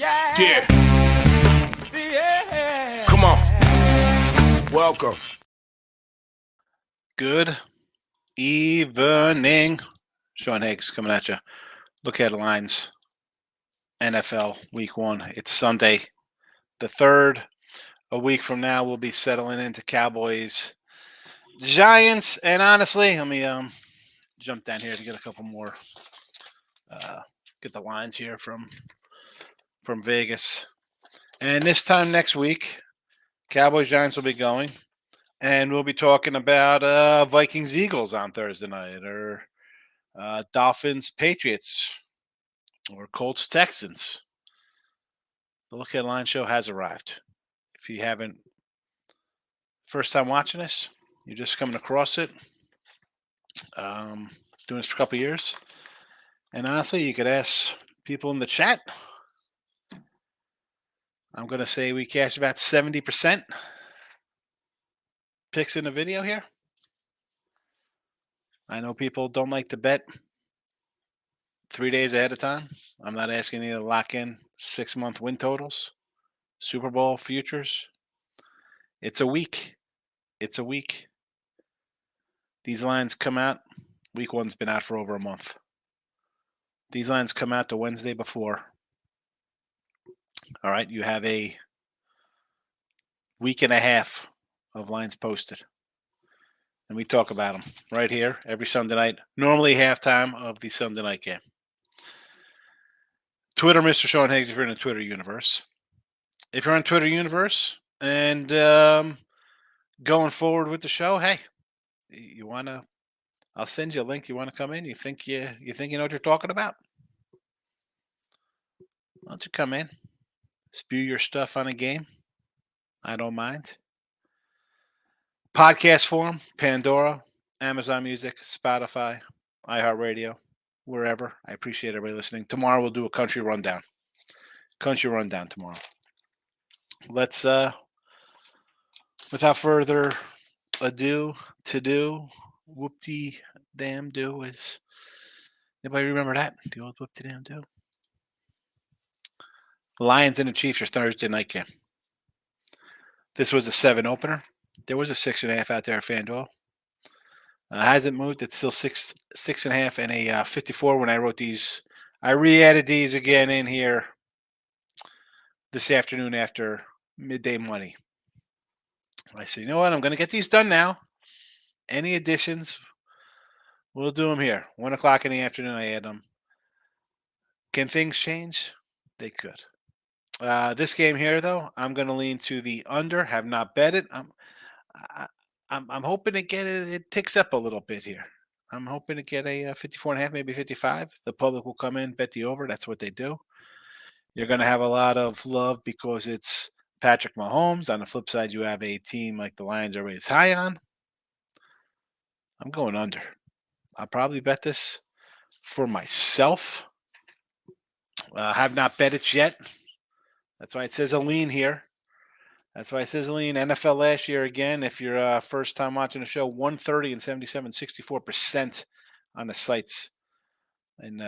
Yeah. Come on. Welcome. Good evening. Sean Higgs coming at you. Look at the lines. NFL Week 1. It's Sunday, the 3rd. A week from now, we'll be settling into Cowboys, Giants, and honestly, let me jump down here to get a couple more. Get the lines here from Vegas. And this time next week, Cowboys, Giants will be going. And we'll be talking about Vikings, Eagles on Thursday night, or Dolphins, Patriots, or Colts, Texans. The Look at Line show has arrived. If you haven't, first time watching this, you're just coming across it. Doing this for a couple years. And honestly, you could ask people in the chat. I'm going to say we cashed about 70% picks in the video here. I know people don't like to bet 3 days ahead of time. I'm not asking you to lock in 6-month win totals, Super Bowl futures. It's a week. It's a week. These lines come out. Week 1's been out for over a month. These lines come out the Wednesday before. All right, you have a week and a half of lines posted. And we talk about them right here every Sunday night, normally halftime of the Sunday night game. Twitter, Mr. Sean Higgs, if you're in the Twitter universe. If you're on Twitter universe and going forward with the show, hey, you want to, I'll send you a link. You want to come in? You think you know what you're talking about? Why don't you come in? Spew your stuff on a game. I don't mind. Podcast form, Pandora, Amazon Music, Spotify, iHeartRadio, wherever. I appreciate everybody listening. Tomorrow we'll do a country rundown. Country rundown tomorrow. Let's, without further ado, whoop-de-damn-do is, anybody remember that? The old whoop-de-damn-do? Lions and the Chiefs are Thursday night game. This was a 7 opener. There was a 6.5 out there at FanDuel. Hasn't moved. It's still 6.5 and a 54 when I wrote these. I re-added these again in here this afternoon after midday money. I said, you know what? I'm going to get these done now. Any additions, we'll do them here. 1 o'clock in the afternoon, I add them. Can things change? They could. This game here, though, I'm going to lean to the under. Have not bet it. I'm hoping to get it. It ticks up a little bit here. I'm hoping to get a 54.5, maybe 55. The public will come in, bet the over. That's what they do. You're going to have a lot of love because it's Patrick Mahomes. On the flip side, you have a team like the Lions are raised high on. I'm going under. I'll probably bet this for myself. Have not bet it yet. That's why it says a lean here. That's why it says a lean. NFL last year, again, if you're first time watching the show, 130 and 77, 64% on the sites and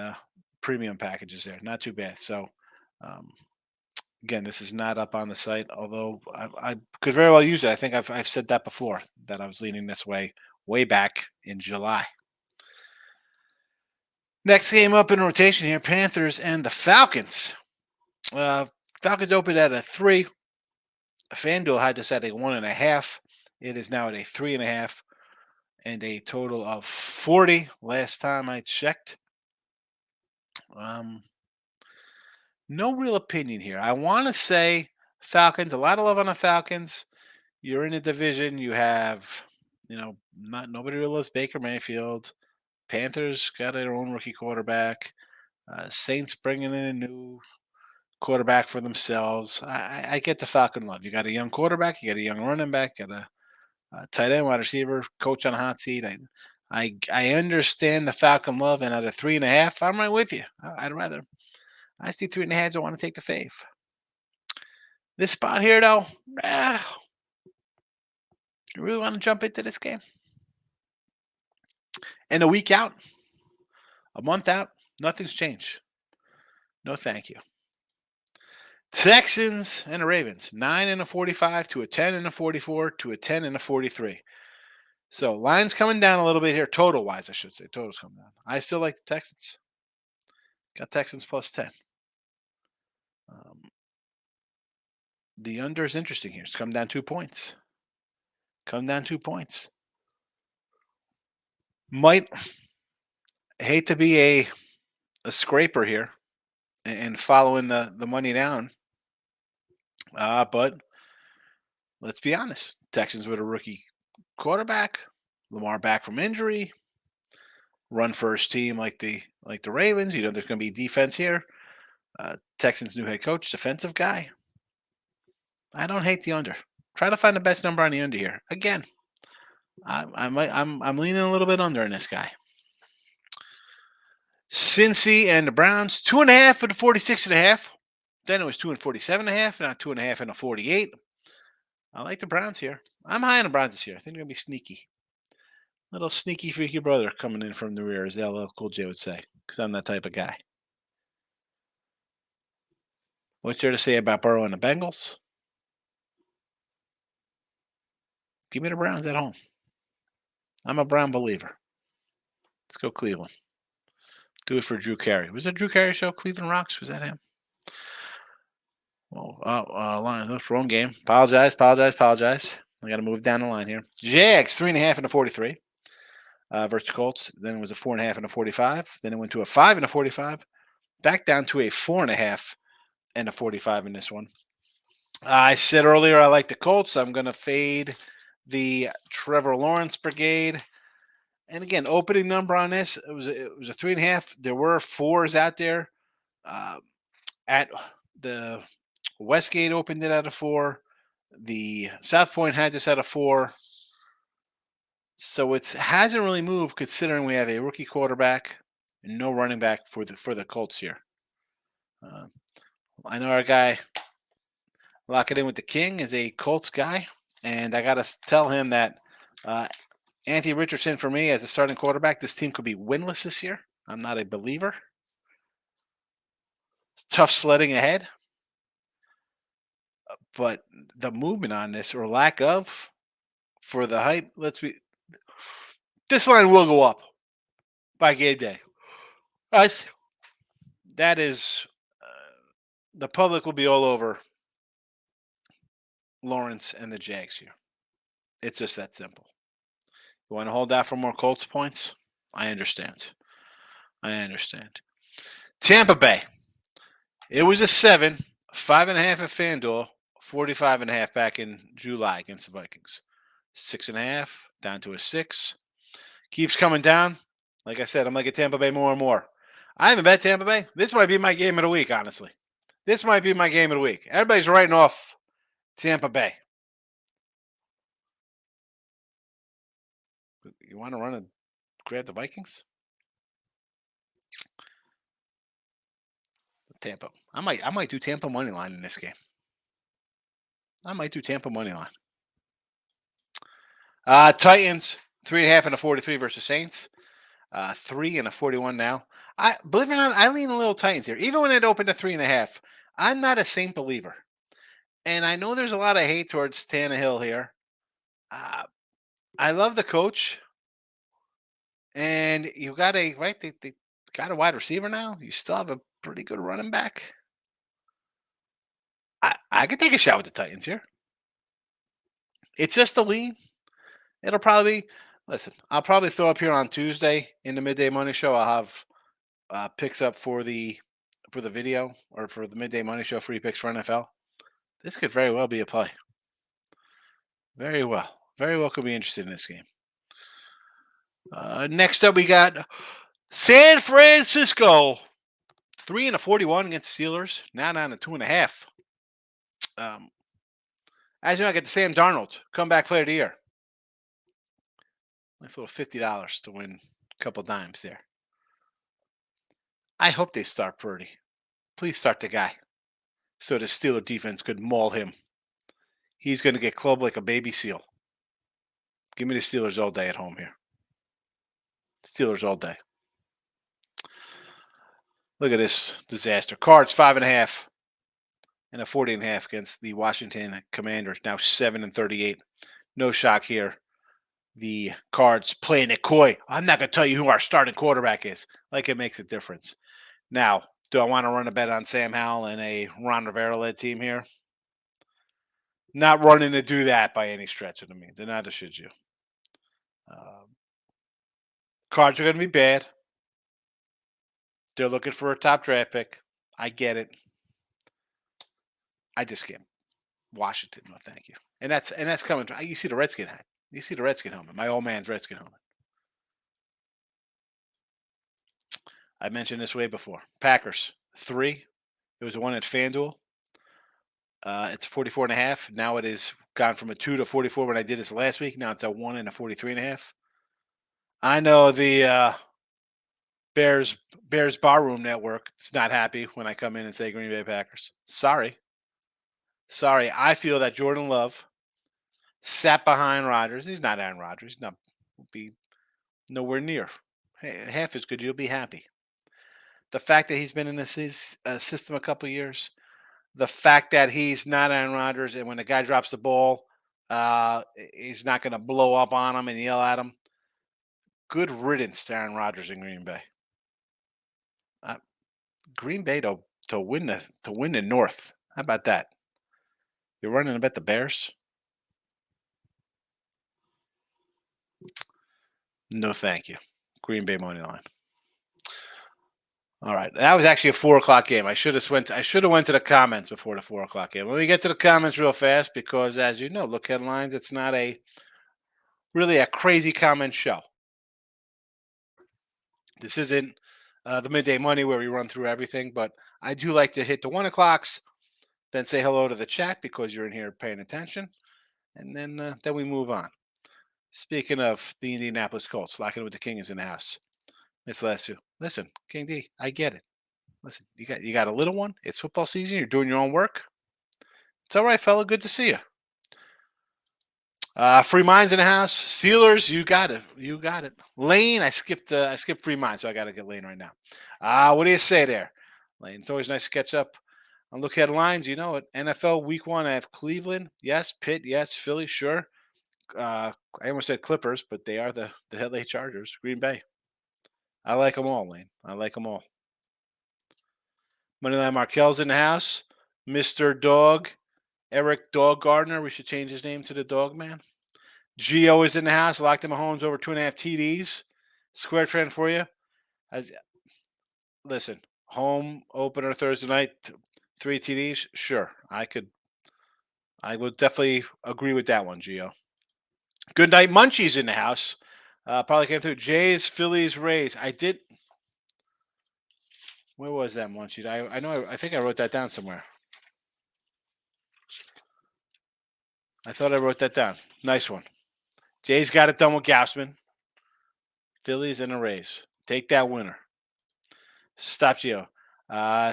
premium packages there. Not too bad. So, again, this is not up on the site, although I could very well use it. I think I've said that before, that I was leaning this way back in July. Next game up in rotation here, Panthers and the Falcons. Falcons opened at a 3. FanDuel had this at a 1.5. It is now at a 3.5 and a total of 40 last time I checked. No real opinion here. I want to say Falcons, a lot of love on the Falcons. You're in a division. You have, nobody really loves Baker Mayfield. Panthers got their own rookie quarterback. Saints bringing in a new quarterback for themselves. I get the Falcon love. You got a young quarterback. You got a young running back. You got a tight end, wide receiver, coach on a hot seat. I understand the Falcon love, and at a 3.5, I'm right with you. I'd rather. I see 3.5. I want to take the fave. This spot here, though, you really want to jump into this game? And a week out, a month out, nothing's changed. No, thank you. Texans and the Ravens, 9 and a 45 to a 10 and a 44 to a 10 and a 43. So line's coming down a little bit here, total wise, I should say. Total's coming down. I still like the Texans. Got Texans plus 10. The under is interesting here. It's come down 2 points. Come down 2 points. Might hate to be a scraper here and following the money down. But let's be honest. Texans with a rookie quarterback, Lamar back from injury, run first team like the Ravens. There's going to be defense here. Texans new head coach, defensive guy. I don't hate the under. Try to find the best number on the under here. Again, I'm leaning a little bit under in this guy. Cincy and the Browns, 2.5 for the 46.5. Then it was 2 and 47.5, now 2.5 and a 48. I like the Browns here. I'm high on the Browns this year. I think they're gonna be sneaky. Little sneaky freaky brother coming in from the rear, as LL Cool J would say, because I'm that type of guy. What's there to say about Burrow and the Bengals? Give me the Browns at home. I'm a Brown believer. Let's go Cleveland. Do it for Drew Carey. Was that Drew Carey show? Cleveland Rocks? Was that him? Oh, line. That's wrong game. Apologize. I got to move down the line here. Jags 3.5 and a 43 versus Colts. Then it was a 4.5 and a 45. Then it went to a 5 and a 45. Back down to a 4.5 and a 45 in this one. I said earlier I like the Colts. I'm going to fade the Trevor Lawrence brigade. And again, opening number on this, it was a 3.5. There were 4s out there. At the Westgate opened it at a 4. The South Point had this at a 4. So it hasn't really moved considering we have a rookie quarterback and no running back for the Colts here. I know our guy Lock It In with the King is a Colts guy, and I got to tell him that Anthony Richardson, for me, as a starting quarterback, this team could be winless this year. I'm not a believer. It's tough sledding ahead. But the movement on this, or lack of, for the hype, this line will go up by game day. That is, the public will be all over Lawrence and the Jags here. It's just that simple. You want to hold out for more Colts points? I understand. Tampa Bay. It was a 7, 5.5 at FanDuel, 45.5 back in July against the Vikings. 6.5 down to a 6. Keeps coming down. Like I said, I'm liking Tampa Bay more and more. I haven't bet Tampa Bay. This might be my game of the week, honestly. Everybody's writing off Tampa Bay. You want to run and grab the Vikings? Tampa. I might do Tampa money line in this game. Titans 3.5 and a 43 versus Saints. 3 and a 41 now. Believe it or not, I lean a little Titans here. Even when it opened at 3.5, I'm not a Saint believer. And I know there's a lot of hate towards Tannehill here. I love the coach. And you got they got a wide receiver now. You still have a pretty good running back. I could take a shot with the Titans here. It's just a lean. It'll probably I'll probably throw up here on Tuesday in the Midday Money Show. I'll have picks up for the video, or for the Midday Money Show, free picks for NFL. This could very well be a play. Very well could be interested in this game. Next up, we got San Francisco. 3 and a 41 against the Steelers. Now down to 2.5. As you know, I get the Sam Darnold comeback player of the year. Nice little $50 to win a couple dimes there. I hope they start Purdy. Please start the guy, so the Steeler defense could maul him. He's going to get clubbed like a baby seal. Give me the Steelers all day at home here. Steelers all day. Look at this disaster. Cards 5.5 and a 40.5 against the Washington Commanders. Now 7-38. No shock here. The Cards playing it coy. I'm not going to tell you who our starting quarterback is. Like it makes a difference. Now, do I want to run a bet on Sam Howell and a Ron Rivera-led team here? Not running to do that by any stretch of the means, and neither should you. Cards are going to be bad. They're looking for a top draft pick. I get it. I just can't. Washington, no thank you. And that's coming. You see the Redskin hat. You see the Redskin helmet. My old man's Redskin helmet. I mentioned this way before. Packers 3. It was a 1 at FanDuel. It's 44.5. Now it is gone from a 2 to 44 when I did this last week. Now it's a 1 and a 43.5. I know the Bears Barroom Network is not happy when I come in and say Green Bay Packers. Sorry. I feel that Jordan Love sat behind Rodgers. He's not Aaron Rodgers. He's not be nowhere near. Hey, half as good. You'll be happy. The fact that he's been in this system a couple of years, the fact that he's not Aaron Rodgers, and when the guy drops the ball, he's not going to blow up on him and yell at him. Good riddance to Aaron Rodgers in Green Bay. Green Bay to win the North. How about that? You're running to bet the Bears? No, thank you. Green Bay money line. All right, that was actually a 4:00 game. I should have went to the comments before the 4:00 game. Let me get to the comments real fast because, as you know, look headlines. It's not really a crazy comment show. This isn't the midday money where we run through everything, but I do like to hit the 1 o'clocks, then say hello to the chat because you're in here paying attention, and then we move on. Speaking of the Indianapolis Colts, locking with the King is in the house. This last two. Listen, King D, I get it. Listen, you got a little one. It's football season. You're doing your own work. It's all right, fella. Good to see you. Free Minds in the house. Steelers, you got it. Lane, I skipped Free Minds, so I got to get Lane right now. What do you say there, Lane? It's always nice to catch up on look headlines. You know it. NFL Week 1, I have Cleveland. Yes. Pitt. Yes. Philly. Sure. I almost said Clippers, but they are the LA Chargers. Green Bay. I like them all, Lane. I like them all. Moneyline Markel's in the house. Mr. Dog. Eric Dog Gardner. We should change his name to the Dog Man. Gio is in the house. Locked in Mahomes over 2.5 TDs. Square trend for you. Listen, home opener Thursday night, 3 TDs. Sure, I would definitely agree with that one, Gio. Good night, Munchies in the house. Probably came through. Jays, Phillies, Rays. I did. Where was that Munchie? I know. I think I wrote that down somewhere. I thought I wrote that down. Nice one. Jays got it done with Gausman. Phillies and the Rays. Take that winner. Stop Gio.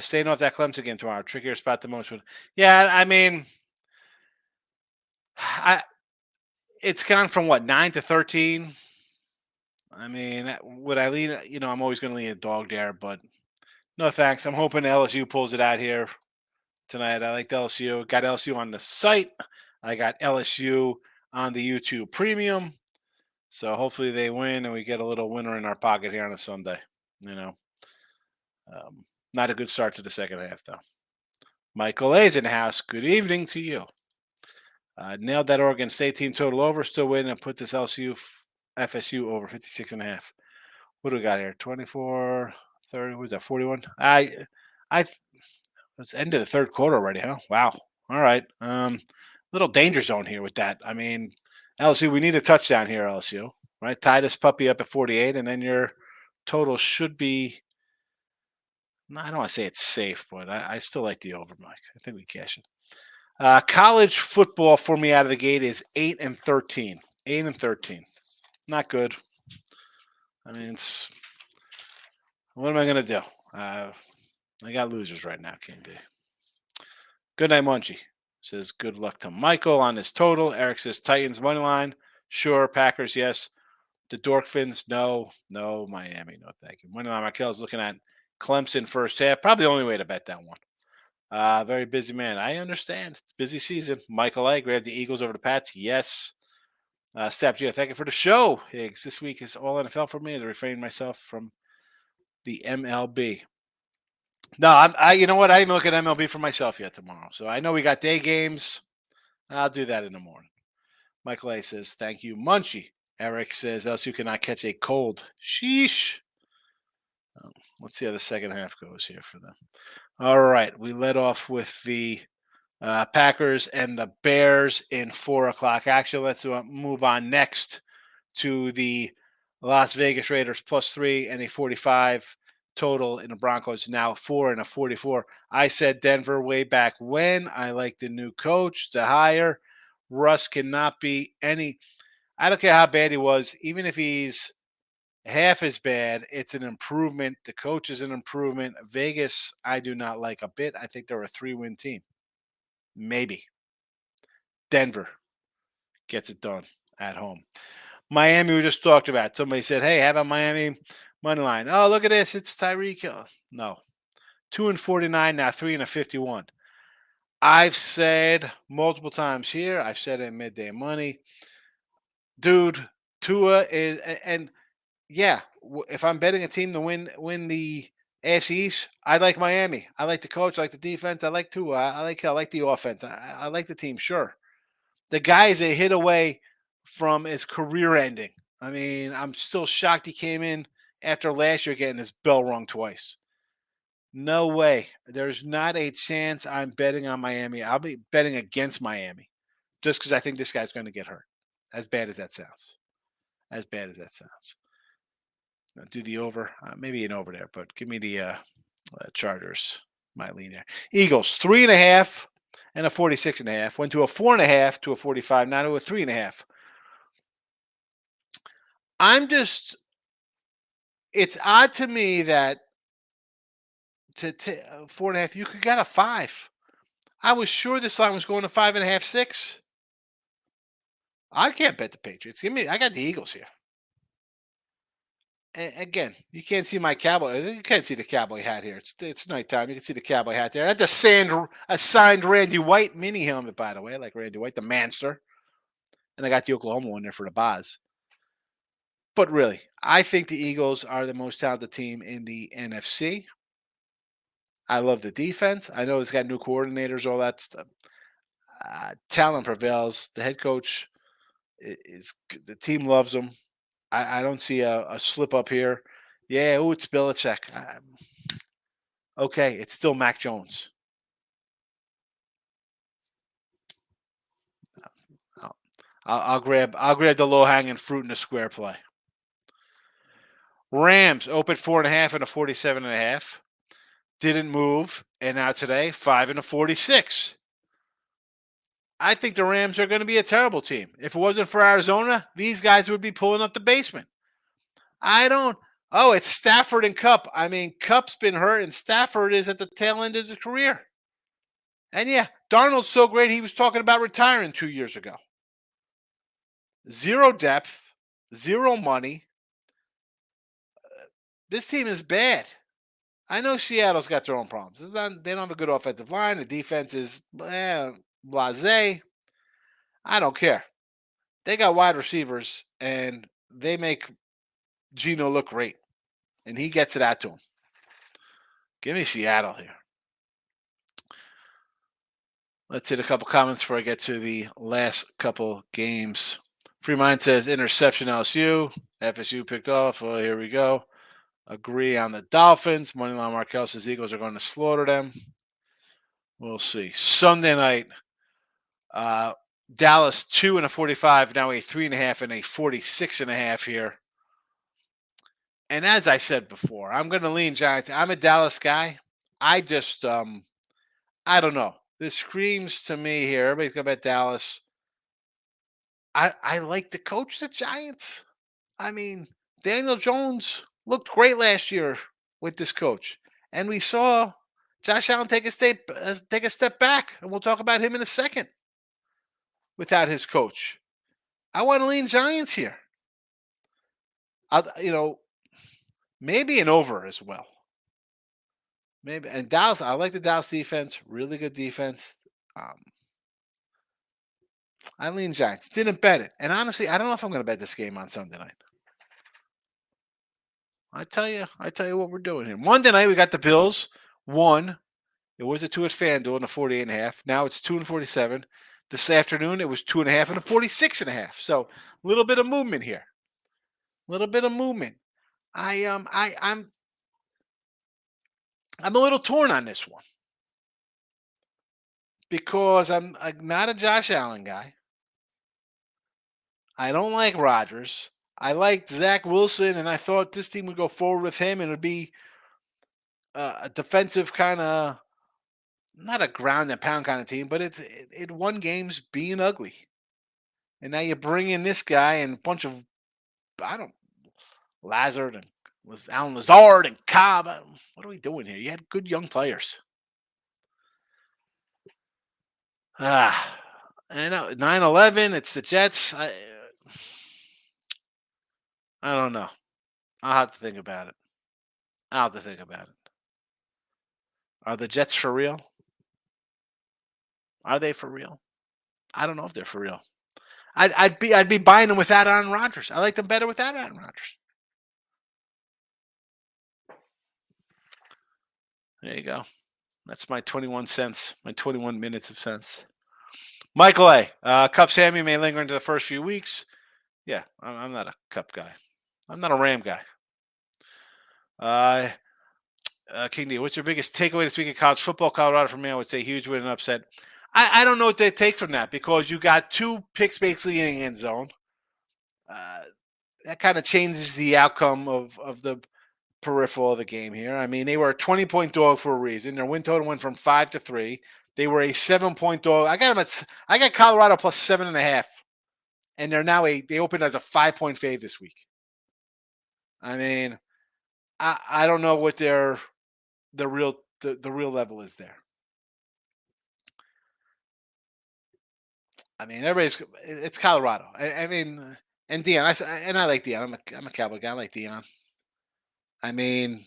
Staying off that Clemson game tomorrow. Trickier spot the most. Yeah, I mean, it's gone from 9 to 13. I mean, would I lean? I'm always going to lean a dog there, but no thanks. I'm hoping LSU pulls it out here tonight. I like LSU. Got LSU on the site. I got LSU on the YouTube Premium. So hopefully they win and we get a little winner in our pocket here on a Sunday. Not a good start to the second half, though. Michael A's in the house. Good evening to you. Nailed that Oregon State team total over. Still waiting to put this FSU over 56.5. What do we got here? 24, 30. What was that? 41. It's end of the third quarter already, huh? Wow. All right. Little danger zone here with that. I mean, LSU, we need a touchdown here, LSU. Right? Tie this puppy up at 48, and then your total should be. I don't want to say it's safe, but I still like the over, Mike. I think we cash it. College football for me out of the gate is 8-13. 8-13. Not good. I mean, what am I going to do? I got losers right now, King D. Good night, Munchie. Says good luck to Michael on his total. Eric says Titans money line. Sure. Packers, yes. The Dorkfins, no. No. Miami, no thank you. Money line Markel's looking at Clemson first half. Probably the only way to bet that one. Very busy man. I understand. It's busy season. Michael A. grabbed the Eagles over the Pats. Yes. Steps, yeah, thank you for the show, Higgs. This week is all NFL for me as I refrain myself from the MLB. No, you know what? I didn't look at MLB for myself yet tomorrow. So I know we got day games. I'll do that in the morning. Michael A says, thank you, Munchie. Eric says, else you cannot catch a cold. Sheesh. Let's see how the second half goes here for them. All right. We led off with the Packers and the Bears in 4 o'clock action. Let's move on next to the Las Vegas Raiders +3 and a 45 total in the Broncos, now 4 and a 44. I said Denver way back when. I like the new coach, the hire. Russ cannot be any. I don't care how bad he was, even if he's half as bad, it's an improvement. The coach is an improvement. Vegas, I do not like a bit. I think they're a 3-win team. Maybe. Denver gets it done at home. Miami, we just talked about. Somebody said, hey, how about Miami money line? Oh, look at this. It's Tyreek Hill. No. 2 and 49, now 3 and a 51. I've said multiple times here, I've said it in midday money. Dude, Tua is, and yeah, if I'm betting a team to win the AFC East, I like Miami. I like the coach, I like the defense, I like Tua, I like the offense. I like the team, sure. The guy is a hit away from his career ending. I mean, I'm still shocked he came in after last year getting his bell rung twice. No way. There's not a chance I'm betting on Miami. I'll be betting against Miami just because I think this guy's going to get hurt. As bad as that sounds. As bad as that sounds. Now, do the over. Maybe an over there, but give me the Chargers. My lean there. Eagles, 3.5 and a 46.5. Went to a 4.5 to a 45, now to a 3.5. It's odd to me that to 4.5, you could get a 5. I was sure this line was going to 5.5, 6. I can't bet the Patriots. I got the Eagles here. And again, you can't see my cowboy. You can't see the cowboy hat here. It's nighttime. You can see the cowboy hat there. That's a signed Randy White mini helmet, by the way. I like Randy White, the Manster. And I got the Oklahoma one there for the Boz. But really, I think the Eagles are the most talented team in the NFC. I love the defense. I know it's got new coordinators, all that stuff. Talent prevails. The head coach is the team loves him. I don't see a slip up here. Yeah, it's Belichick. Okay, it's still Mac Jones. I'll grab the low hanging fruit in the square play. Rams opened 4.5 and a 47.5. Didn't move, and now today 5 and a 46. I think the Rams are going to be a terrible team. If it wasn't for Arizona, these guys would be pulling up the basement. Oh, it's Stafford and Kupp. I mean, Kupp's been hurt, and Stafford is at the tail end of his career. And yeah, Darnold's so great, he was talking about retiring 2 years ago. Zero depth, zero money. This team is bad. I know Seattle's got their own problems. They don't have a good offensive line. The defense is blasé. I don't care. They got wide receivers, and they make Geno look great. And he gets it out to him. Give me Seattle here. Let's hit a couple comments before I get to the last couple games. Free Mind says interception LSU. FSU picked off. Well, here we go. Agree on the Dolphins. Moneyline Markel says Eagles are going to slaughter them. We'll see. Sunday night, Dallas 2 and a 45, now a 3.5 and a 46.5 here. And as I said before, I'm going to lean Giants. I'm a Dallas guy. I just, I don't know. This screams to me here. Everybody's going to bet Dallas. I like the coach, the Giants. I mean, Daniel Jones looked great last year with this coach. And we saw Josh Allen take a step back. And we'll talk about him in a second without his coach. I want to lean Giants here. Maybe an over as well. maybe. And Dallas, I like the Dallas defense. Really good defense. Um, I lean Giants. Didn't bet it. And honestly, I don't know if I'm going to bet this game on Sunday night. I tell you what we're doing here. Monday night we got the Bills. One. It was a two at FanDuel and a 48.5. Now it's 2 and 47. This afternoon it was 2.5 and a 46.5. So a little bit of movement here. A little bit of movement. I'm a little torn on this one because I'm not a Josh Allen guy. I don't like Rodgers. I liked Zach Wilson, and I thought this team would go forward with him, and it would be a defensive kind of, not a ground and pound kind of team, but it won games being ugly. And now you bring in this guy and a bunch of, I don't, Lazard and was Alan Lazard and Cobb. What are we doing here? You had good young players. I know 9-11. It's the Jets. I don't know. I'll have to think about it. I'll have to think about it. Are the Jets for real? Are they for real? I don't know if they're for real. I'd be buying them without Aaron Rodgers. I like them better without Aaron Rodgers. There you go. That's my 21 cents. My 21 minutes of sense. Michael A. Cup's hammy may linger into the first few weeks. Yeah, I'm not a Cup guy. I'm not a Ram guy. King D, what's your biggest takeaway this week in college football? Colorado for me, I would say huge win and upset. I don't know what they take from that because you got two picks basically in the end zone. That kind of changes the outcome of the peripheral of the game here. I mean, they were a 20-point dog for a reason. Their win total went from 5-3. They were a 7-point dog. I got Colorado plus 7.5, and they're now they opened as a 5-point fave this week. I mean, I don't know what the real level is there. I mean, it's Colorado. I mean, and Dion. I like Dion. I'm a Cowboy guy. I like Dion. I mean,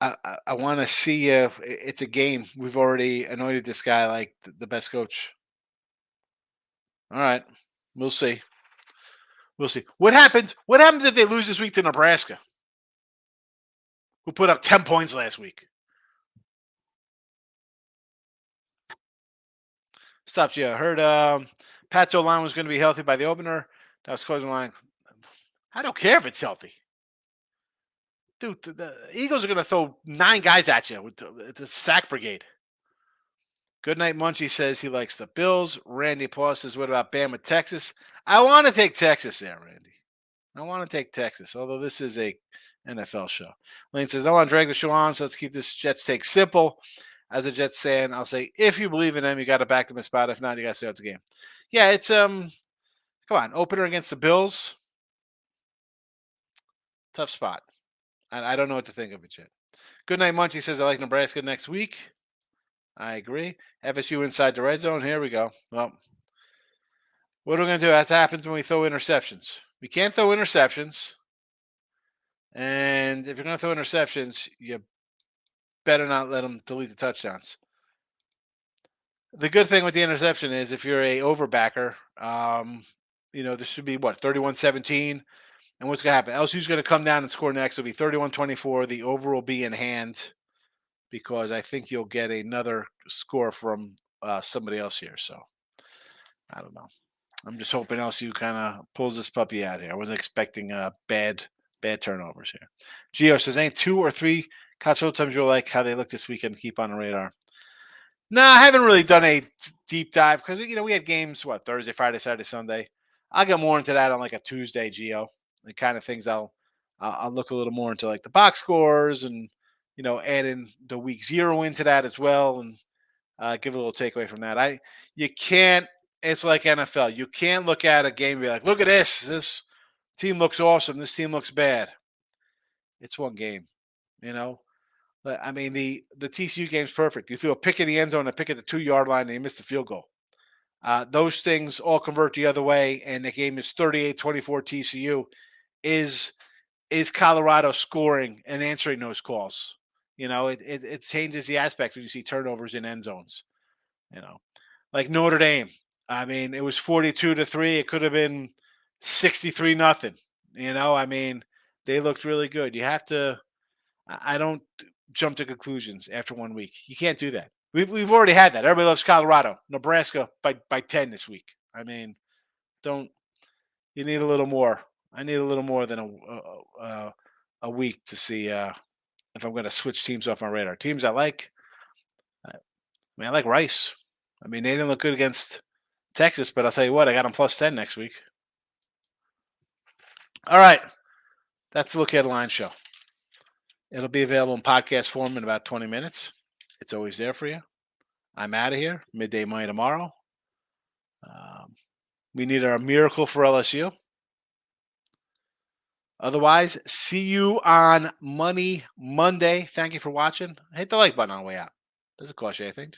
I want to see if it's a game. We've already anointed this guy like the best coach. All right, we'll see. We'll see. What happens? What happens if they lose this week to Nebraska, who put up 10 points last week? Stops you. I heard Pat's O-line was going to be healthy by the opener. That was closing line. I don't care if it's healthy. Dude, the Eagles are going to throw 9 guys at you with the sack brigade. Good night, Munchie says he likes the Bills. Randy Paul says, what about Bama, Texas? I want to take Texas there, Randy. I want to take Texas, although this is a NFL show. Lane says, I want to drag the show on, so let's keep this Jets take simple. As a Jets fan, I'll say, if you believe in them, you got to back them a spot. If not, you got to stay out the game. Yeah, it's, come on, opener against the Bills. Tough spot. I don't know what to think of it yet. Good night, Munchie says, I like Nebraska next week. I agree. FSU inside the red zone. Here we go. Well, what are we going to do? That happens when we throw interceptions. We can't throw interceptions. And if you're going to throw interceptions, you better not let them delete the touchdowns. The good thing with the interception is if you're a overbacker, this should be 31-17. And what's going to happen? LSU's going to come down and score next. It'll be 31-24. The over will be in hand because I think you'll get another score from somebody else here. So I don't know. I'm just hoping LSU kind of pulls this puppy out here. I wasn't expecting bad turnovers here. Gio says, ain't 2 or 3 college times you'll like how they look this weekend to keep on the radar. No, I haven't really done a deep dive because, we had games, Thursday, Friday, Saturday, Sunday. I'll get more into that on like a Tuesday, Gio. The kind of things I'll look a little more into like the box scores and, add in the week 0 into that as well and give a little takeaway from that. You can't, it's like NFL. You can't look at a game and be like, look at this. This team looks awesome. This team looks bad. It's one game, I mean, the TCU game's perfect. You threw a pick in the end zone, a pick at the 2-yard line, and you missed the field goal. Those things all convert the other way, and the game is 38-24 TCU. Is Colorado scoring and answering those calls? It changes the aspect when you see turnovers in end zones. Like Notre Dame. I mean, it was 42-3. It could have been 63-0. They looked really good. You have to. I don't jump to conclusions after 1 week. You can't do that. We've already had that. Everybody loves Colorado, Nebraska by 10 this week. Don't you need a little more? I need a little more than a week to see if I'm going to switch teams off my radar. Teams I like. I like Rice. They didn't look good against Texas, but I'll tell you what, I got them +10 next week. All right. That's the Look Ahead Line Show. It'll be available in podcast form in about 20 minutes. It's always there for you. I'm out of here. Midday money tomorrow. We need our miracle for LSU. Otherwise, see you on Money Monday. Thank you for watching. Hit the like button on the way out. Doesn't cost you anything. Just